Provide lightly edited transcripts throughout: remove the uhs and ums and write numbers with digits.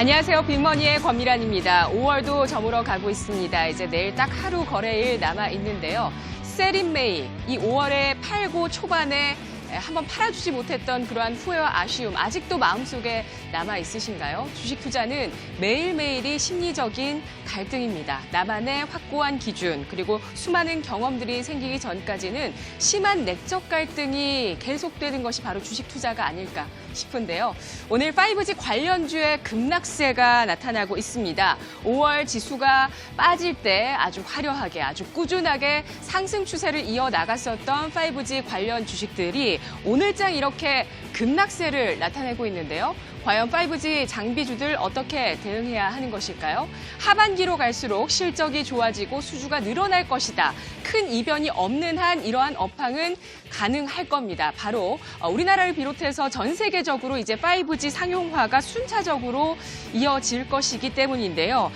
안녕하세요. 빅머니의 권미란입니다. 5월도 저물어 가고 있습니다. 이제 내일 딱 하루 거래일 남아 있는데요. 세린메이, 이 5월에 팔고 초반에 한번 팔아주지 못했던 그러한 후회와 아쉬움 아직도 마음속에 남아 있으신가요? 주식 투자는 매일매일이 심리적인 갈등입니다. 나만의 확고한 기준 그리고 수많은 경험들이 생기기 전까지는 심한 내적 갈등이 계속되는 것이 바로 주식 투자가 아닐까 싶은데요. 오늘 5G 관련주의 급락세가 나타나고 있습니다. 5월 지수가 빠질 때 아주 화려하게 아주 꾸준하게 상승 추세를 이어나갔었던 5G 관련 주식들이 오늘장 이렇게 급락세를 나타내고 있는데요. 과연 5G 장비주들 어떻게 대응해야 하는 것일까요? 하반기로 갈수록 실적이 좋아지고 수주가 늘어날 것이다. 큰 이변이 없는 한 이러한 업황은 가능할 겁니다. 바로 우리나라를 비롯해서 전 세계적으로 이제 5G 상용화가 순차적으로 이어질 것이기 때문인데요.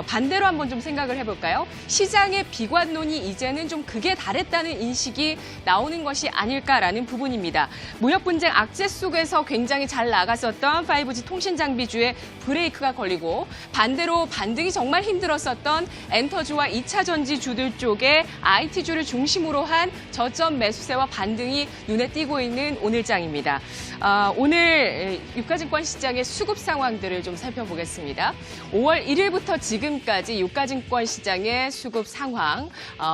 반대로 한번 좀 생각을 해볼까요? 시장의 비관론이 이제는 좀 극에 달했다는 인식이 나오는 것이 아닐까라는 부분입니다. 무역 분쟁 악재 속에서 굉장히 잘 나갔었던 5G 통신 장비주에 브레이크가 걸리고 반대로 반등이 정말 힘들었었던 엔터주와 2차 전지 주들 쪽에 IT주를 중심으로 한 저점 매수세와 반등이 눈에 띄고 있는 오늘장입니다. 오늘 유가증권 시장의 수급 상황들을 좀 살펴보겠습니다. 5월 1일부터 지금까지 유가증권 시장의 수급 상황,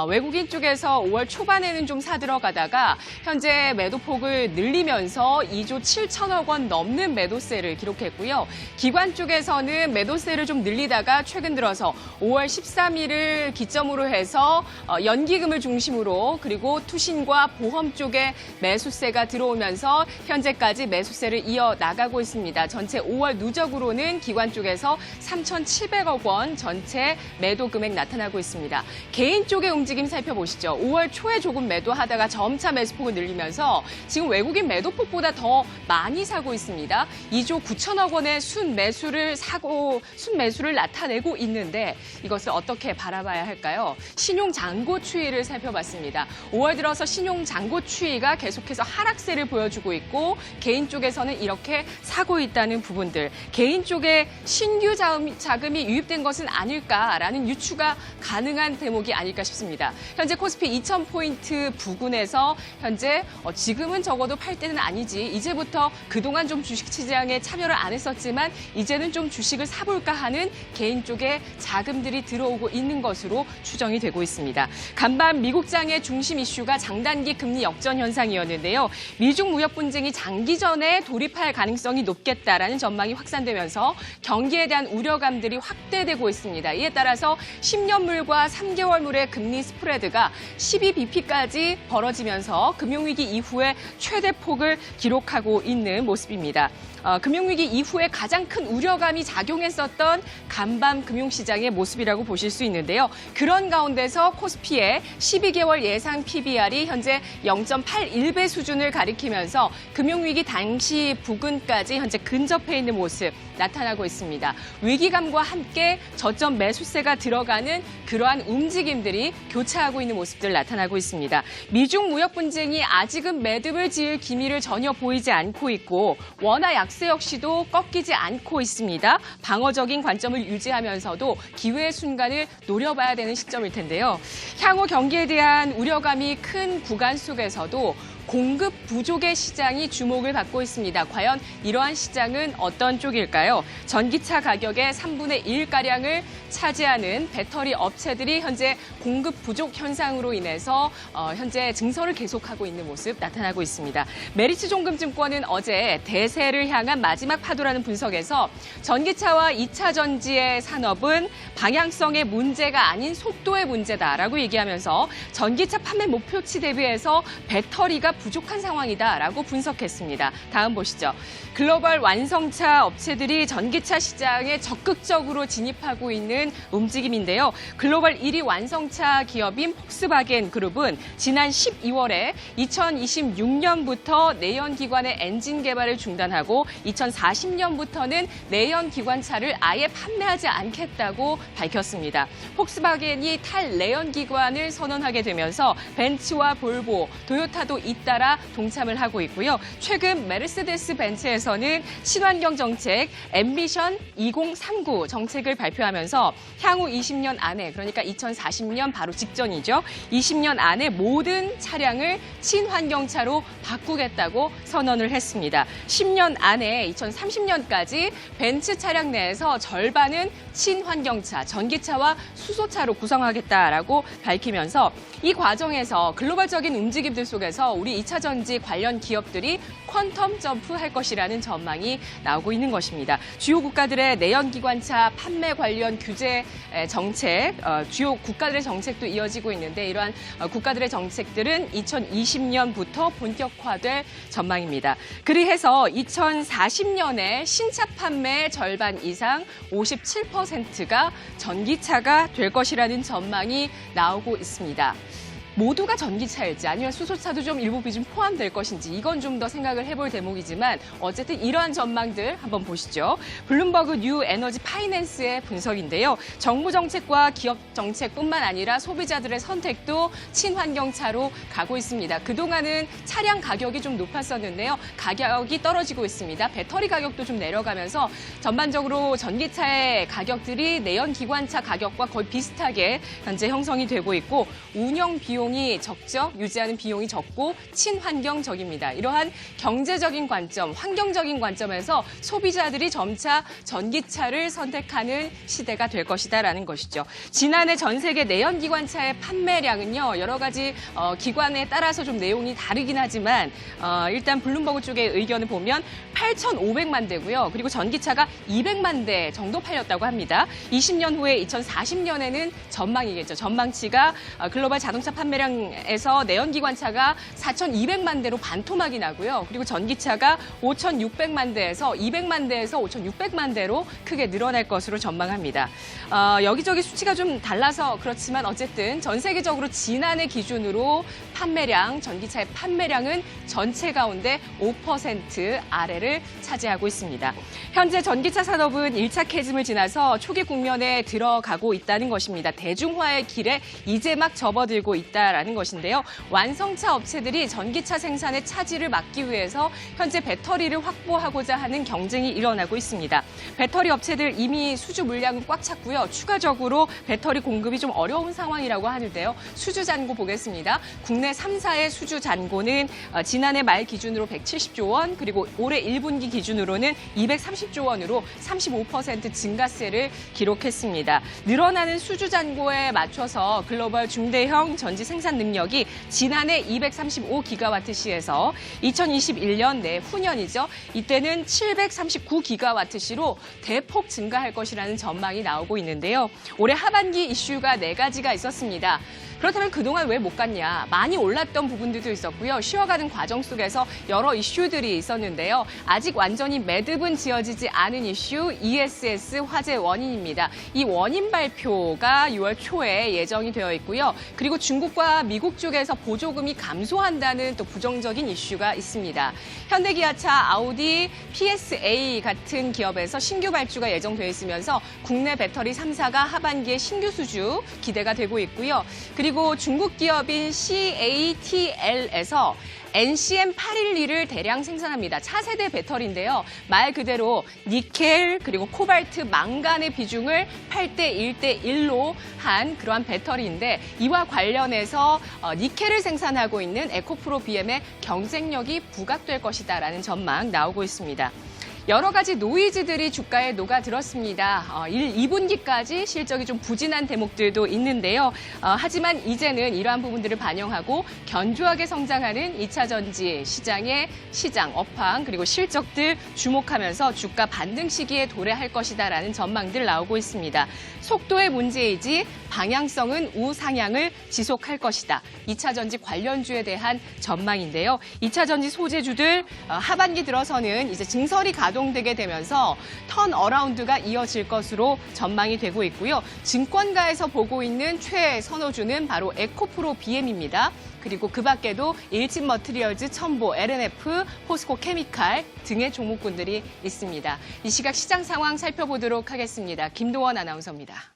외국인 쪽에서 5월 초반에는 좀 사들어가다가 현재 매도폭을 늘리면서 2조 7천억 원 넘는 매도세를 기록했고요. 기관 쪽에서는 매도세를 좀 늘리다가 최근 들어서 5월 13일을 기점으로 해서 연기금을 중심으로 그리고 투신과 보험 쪽에 매수세가 들어오면서 현재까지 매수세를 이어나가고 있습니다. 전체 5월 누적으로는 기관 쪽에서 3,700억 원 전체 매도 금액 나타나고 있습니다. 개인 쪽의 움직임 살펴보시죠. 5월 초에 조금 매도하다가 점차 매수폭을 늘리면서 지금 외국인 매도폭보다 더 많이 사고 있습니다. 2조 9천억 원의 순매수를 나타내고 있는데 이것을 어떻게 바라봐야 할까요? 신용 잔고 추이를 살펴봤습니다. 5월 들어서 신용 잔고 추이가 계속해서 하락세를 보여주고 있고 개인 쪽에서는 이렇게 사고 있다는 부분들, 개인 쪽에 신규 자금이 유입된 것은 아닐까라는 유추가 가능한 대목이 아닐까 싶습니다. 현재 코스피 2,000포인트 부근에서 현재 지금은 적어도 팔 때는 아니지, 이제부터 그동안 좀 주식시장에 참여를 안 했었지만 이제는 좀 주식을 사볼까 하는 개인 쪽에 자금들이 들어오고 있는 것으로 추정이 되고 있습니다. 간밤 미국장의 중심 이슈가 장단기 금리 역전 현상이었는데요. 미중 무역 분쟁이 장기전에 돌입할 가능성이 높겠다라는 전망이 확산되면서 경기에 대한 우려감들이 확대되고 있습니다. 이에 따라서 10년물과 3개월물의 금리 스프레드가 12bp까지 벌어지면서 금융위기 이후에 최대 폭을 기록하고 있는 모습입니다. 금융위기 이후에 가장 큰 우려감이 작용했었던 간밤 금융시장의 모습이라고 보실 수 있는데요. 그런 가운데서 코스피의 12개월 예상 PBR이 현재 0.81배 수준을 가리키면서 금융위기 당시 부근까지 현재 근접해 있는 모습 나타나고 있습니다. 위기감과 함께 저점 매수세가 들어가는 그러한 움직임들이 교차하고 있는 모습들 나타나고 있습니다. 미중 무역 분쟁이 아직은 매듭을 지을 기미를 전혀 보이지 않고 있고 원화 약세 역시도 꺾이지 않고 있습니다. 방어적인 관점을 유지하면서도 기회의 순간을 노려봐야 되는 시점일 텐데요. 향후 경기에 대한 우려감이 큰 구간 속에서도 공급 부족의 시장이 주목을 받고 있습니다. 과연 이러한 시장은 어떤 쪽일까요? 전기차 가격의 3분의 1가량을 차지하는 배터리 업체들이 현재 공급 부족 현상으로 인해서 현재 증설을 계속하고 있는 모습 나타나고 있습니다. 메리츠 종금증권은 어제 대세를 향한 마지막 파도라는 분석에서 전기차와 2차 전지의 산업은 방향성의 문제가 아닌 속도의 문제다라고 얘기하면서 전기차 판매 목표치 대비해서 배터리가 부족한 상황이다라고 분석했습니다. 다음 보시죠. 글로벌 완성차 업체들이 전기차 시장에 적극적으로 진입하고 있는 움직임인데요. 글로벌 1위 완성차 기업인 폭스바겐 그룹은 지난 12월에 2026년부터 내연기관의 엔진 개발을 중단하고 2040년부터는 내연기관차를 아예 판매하지 않겠다고 밝혔습니다. 폭스바겐이 탈내연기관을 선언하게 되면서 벤츠와 볼보, 도요타도 잇따라 잇따라 동참을 하고 있고요. 최근 메르세데스 벤츠에서는 친환경 정책 앰비션 2039 정책을 발표하면서 향후 20년 안에, 그러니까 2040년 바로 직전이죠. 20년 안에 모든 차량을 친환경차로 바꾸겠다고 선언을 했습니다. 10년 안에 2030년까지 벤츠 차량 내에서 절반은 친환경차, 전기차와 수소차로 구성하겠다라고 밝히면서 이 과정에서 글로벌적인 움직임들 속에서 우리 2차 전지 관련 기업들이 퀀텀 점프할 것이라는 전망이 나오고 있는 것입니다. 주요 국가들의 내연기관차 판매 관련 규제 정책, 주요 국가들의 정책도 이어지고 있는데 이러한 국가들의 정책들은 2020년부터 본격화될 전망입니다. 그리해서 2040년에 신차 판매의 절반 이상 57%가 전기차가 될 것이라는 전망이 나오고 있습니다. 모두가 전기차일지 아니면 수소차도 좀 일부 비중 포함될 것인지 이건 좀 더 생각을 해볼 대목이지만 어쨌든 이러한 전망들 한번 보시죠. 블룸버그 뉴 에너지 파이낸스의 분석인데요. 정부 정책과 기업 정책뿐만 아니라 소비자들의 선택도 친환경차로 가고 있습니다. 그동안은 차량 가격이 좀 높았었는데요. 가격이 떨어지고 있습니다. 배터리 가격도 좀 내려가면서 전반적으로 전기차의 가격들이 내연기관차 가격과 거의 비슷하게 현재 형성이 되고 있고 운영 비용이 적죠. 유지하는 비용이 적고 친환경적입니다. 이러한 경제적인 관점, 환경적인 관점에서 소비자들이 점차 전기차를 선택하는 시대가 될 것이다라는 것이죠. 지난해 전 세계 내연기관차의 판매량은요. 여러 가지 기관에 따라서 좀 내용이 다르긴 하지만 일단 블룸버그 쪽의 의견을 보면 8,500만 대고요. 그리고 전기차가 200만 대 정도 팔렸다고 합니다. 20년 후에 2040년에는 전망이겠죠. 전망치가 글로벌 자동차 판매량에서 내연기관차가 4,200만 대로 반토막이 나고요. 그리고 전기차가 5,600만 대에서 200만 대에서 5,600만 대로 크게 늘어날 것으로 전망합니다. 여기저기 수치가 좀 달라서 그렇지만 어쨌든 전 세계적으로 지난해 기준으로 판매량, 전기차의 판매량은 전체 가운데 5% 아래를 차지하고 있습니다. 현재 전기차 산업은 1차 캐즘을 지나서 초기 국면에 들어가고 있다는 것입니다. 대중화의 길에 이제 막 접어들고 있다라는 것인데요. 완성차 업체들이 전기차 생산의 차질을 막기 위해서 현재 배터리를 확보하고자 하는 경쟁이 일어나고 있습니다. 배터리 업체들 이미 수주 물량은 꽉 찼고요. 추가적으로 배터리 공급이 좀 어려운 상황이라고 하는데요. 수주 잔고 보겠습니다. 국내 3사의 수주 잔고는 지난해 말 기준으로 170조 원, 그리고 올해 1분기 기준으로는 230조 원으로 35% 증가세를 기록했습니다. 늘어나는 수주 잔고에 맞춰서 글로벌 중대형 전지 생산 능력이 지난해 235기가와트시에서 2021년 내후년이죠. 이때는 739기가와트시로 대폭 증가할 것이라는 전망이 나오고 있는데요. 올해 하반기 이슈가 4가지가 있었습니다. 그렇다면 그동안 왜 못 갔냐? 많이 올랐던 부분들도 있었고요. 쉬어가는 과정 속에서 여러 이슈들이 있었는데요. 아직 완전히 매듭은 지어지지 않은 이슈 ESS 화재 원인입니다. 이 원인 발표가 6월 초에 예정이 되어 있고요. 그리고 중국과 미국 쪽에서 보조금이 감소한다는 또 부정적인 이슈가 있습니다. 현대기아차, 아우디, PSA 같은 기업에서 신규 발주가 예정되어 있으면서 국내 배터리 3사가 하반기에 신규 수주 기대가 되고 있고요. 그리고 중국 기업인 CATL에서 NCM812를 대량 생산합니다. 차세대 배터리인데요. 말 그대로 니켈 그리고 코발트, 망간의 비중을 8대 1대 1로 한 그러한 배터리인데 이와 관련해서 니켈을 생산하고 있는 에코프로 BM의 경쟁력이 부각될 것이다라는 전망 나오고 있습니다. 여러 가지 노이즈들이 주가에 녹아들었습니다. 2분기까지 실적이 좀 부진한 대목들도 있는데요. 하지만 이제는 이러한 부분들을 반영하고 견조하게 성장하는 2차 전지 시장의 시장, 업황 그리고 실적들 주목하면서 주가 반등 시기에 도래할 것이다라는 전망들 나오고 있습니다. 속도의 문제이지 방향성은 우상향을 지속할 것이다. 2차 전지 관련주에 대한 전망인데요. 2차 전지 소재주들 하반기 들어서는 이제 증설이 가동되게 되면서 턴어라운드가 이어질 것으로 전망이 되고 있고요. 증권가에서 보고 있는 최애 선호주는 바로 에코프로 BM입니다. 그리고 그 밖에도 일진머티리얼즈, 첨보, LNF, 포스코 케미칼 등의 종목군들이 있습니다. 이 시각 시장 상황 살펴보도록 하겠습니다. 김도원 아나운서입니다.